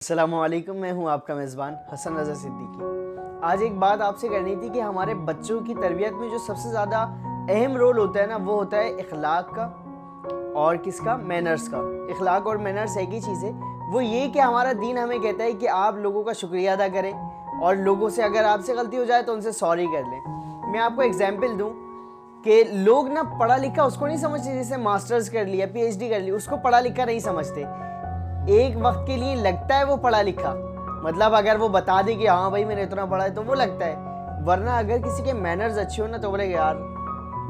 अस्सलामुअलैकुम, मैं हूं आपका मेज़बान हसन रज़ा सिद्दीकी। आज एक बात आपसे करनी थी कि हमारे बच्चों की तरबियत में जो सबसे ज़्यादा अहम रोल होता है ना, वो होता है इखलाक का और किसका, मैनर्स का। इखलाक और मैनर्स एक ही चीज़ है। वो ये कि हमारा दीन हमें कहता है कि आप लोगों का शुक्रिया अदा करें और लोगों से अगर आपसे गलती हो जाए तो उनसे सॉरी कर लें। मैं आपको एग्जाम्पल दूँ कि लोग ना पढ़ा लिखा उसको नहीं समझते, जैसे मास्टर्स कर लिया, PhD कर ली, उसको पढ़ा लिखा नहीं समझते। एक वक्त के लिए लगता है वो पढ़ा लिखा, मतलब अगर वो बता दे कि हाँ भाई मैंने इतना पढ़ा है तो वो लगता है, वरना अगर किसी के मैनर्स अच्छे हो ना तो बोले यार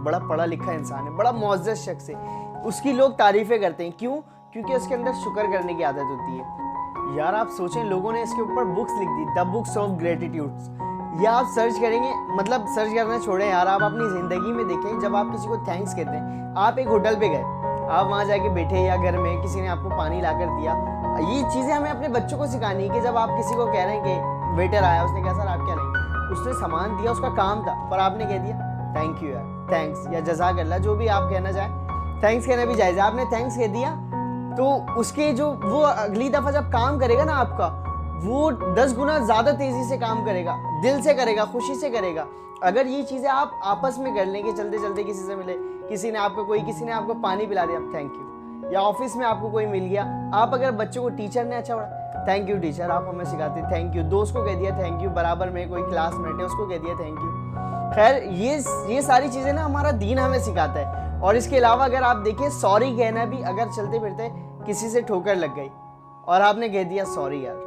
बड़ा पढ़ा लिखा इंसान है, बड़ा मुअज़्ज़ज़ शख्स है, उसकी लोग तारीफ़ें करते हैं। क्यों? क्योंकि उसके अंदर शुक्र करने की आदत होती है। यार आप सोचें, लोगों ने इसके ऊपर बुक्स लिख दी, द बुक्स ऑफ ग्रेटिट्यूड्स। या आप सर्च करेंगे, मतलब सर्च करना छोड़ें यार, आप अपनी ज़िंदगी में देखें, जब आप किसी को थैंक्स कहते हैं, आप एक होटल पे गए, आप वहाँ जाके बैठे या घर में किसी ने आपको पानी ला कर दिया, ये चीज़ें हमें अपने बच्चों को सिखानी है कि जब आप किसी को कह रहे हैं कि वेटर आया, उसने कहा सर आप क्या लेंगे, उसने सामान दिया, उसका काम था, पर आपने कह दिया थैंक यू यार, थैंक्स या जज़ाकल्लाह, जो भी आप कहना चाहें, थैंक्स कहना भी जायज़ है। आपने थैंक्स कह दिया तो उसके जो वो अगली दफ़ा जब काम करेगा ना आपका, वो 10 गुना ज़्यादा तेज़ी से काम करेगा, दिल से करेगा, खुशी से करेगा। अगर ये चीज़ें आप आपस में कर लें कि चलते चलते किसी से मिले, किसी ने आपको पानी पिला दिया, थैंक यू, या ऑफिस में आपको कोई मिल गया, आप अगर बच्चों को, टीचर ने अच्छा पढ़ा, थैंक यू टीचर, आप हमें सिखाते, थैंक यू, दोस्त को कह दिया थैंक यू, बराबर में कोई क्लासमेट है उसको कह दिया थैंक यू। खैर ये सारी चीज़ें ना हमारा दीन हमें सिखाता है। और इसके अलावा अगर आप देखें, सॉरी कहना भी, अगर चलते फिरते किसी से ठोकर लग गई और आपने कह दिया सॉरी यार,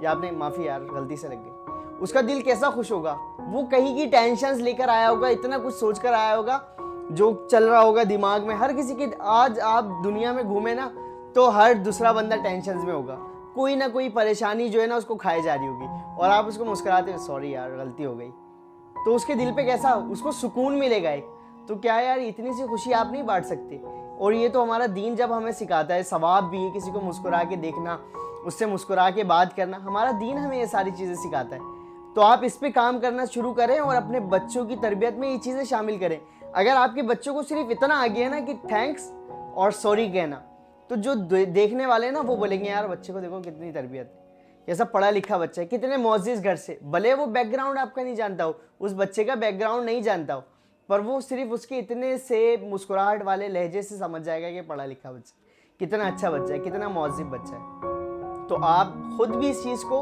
या आपने माफ़ी यार गलती से लग गई, उसका दिल कैसा खुश होगा। वो कहीं की टेंशन्स लेकर आया होगा, इतना कुछ सोच कर आया होगा जो चल रहा होगा दिमाग में। हर किसी की, आज आप दुनिया में घूमे ना तो हर दूसरा बंदा टेंशन्स में होगा, कोई ना कोई परेशानी जो है ना उसको खाई जा रही होगी, और आप उसको मुस्कुराते हो सॉरी यार गलती हो गई, तो उसके दिल पे कैसा, उसको सुकून मिलेगा एक। तो क्या यार, इतनी सी खुशी आप नहीं बांट सकते? और ये तो हमारा दीन जब हमें सिखाता है, सवाब भी है किसी को मुस्कुरा के देखना, उससे मुस्कुरा के बात करना, हमारा दीन हमें ये सारी चीज़ें सिखाता है। तो आप इस पे काम करना शुरू करें और अपने बच्चों की तरबियत में ये चीज़ें शामिल करें। अगर आपके बच्चों को सिर्फ इतना आ गया ना कि थैंक्स और सॉरी कहना, तो जो देखने वाले हैं ना वो बोलेंगे यार बच्चे को देखो कितनी तरबियत है, कैसा पढ़ा लिखा बच्चा है, कितने मुअज़्ज़ज़ घर से, भले वो बैकग्राउंड आपका नहीं जानता हो, उस बच्चे का बैकग्राउंड नहीं जानता हो, पर वो सिर्फ उसके इतने से मुस्कुराहट वाले लहजे से समझ जाएगा कि पढ़ा लिखा बच्चा, कितना अच्छा बच्चा है, कितना मुअज़्ज़ज़ बच्चा है। तो आप खुद भी इस चीज़ को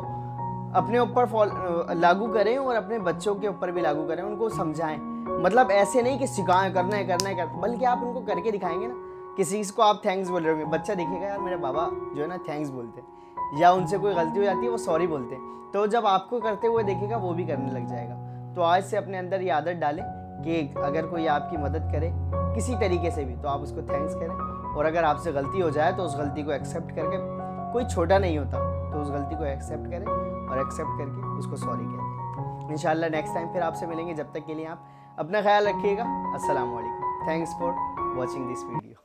अपने ऊपर लागू करें और अपने बच्चों के ऊपर भी लागू करें, उनको समझाएं। मतलब ऐसे नहीं कि सिखाएं, करना है, बल्कि आप उनको करके दिखाएंगे ना। किसी को आप थैंक्स बोल रहे होंगे, बच्चा देखेगा यार मेरे बाबा जो है ना थैंक्स बोलते हैं, या उनसे कोई गलती हो जाती है वो सॉरी बोलते हैं, तो जब आपको करते हुए देखेगा वो भी करने लग जाएगा। तो आज से अपने अंदर ये आदत डालें कि अगर कोई आपकी मदद करे किसी तरीके से भी तो आप उसको थैंक्स करें, और अगर आपसे गलती हो जाए तो उस गलती को एक्सेप्ट करके, कोई छोटा नहीं होता, तो उस गलती को एक्सेप्ट करें और एक्सेप्ट करके उसको सॉरी कहें। इंशाल्लाह नेक्स्ट टाइम फिर आपसे मिलेंगे। जब तक के लिए आप अपना ख्याल रखिएगा। अस्सलाम वालेकुम। Thanks for watching this video.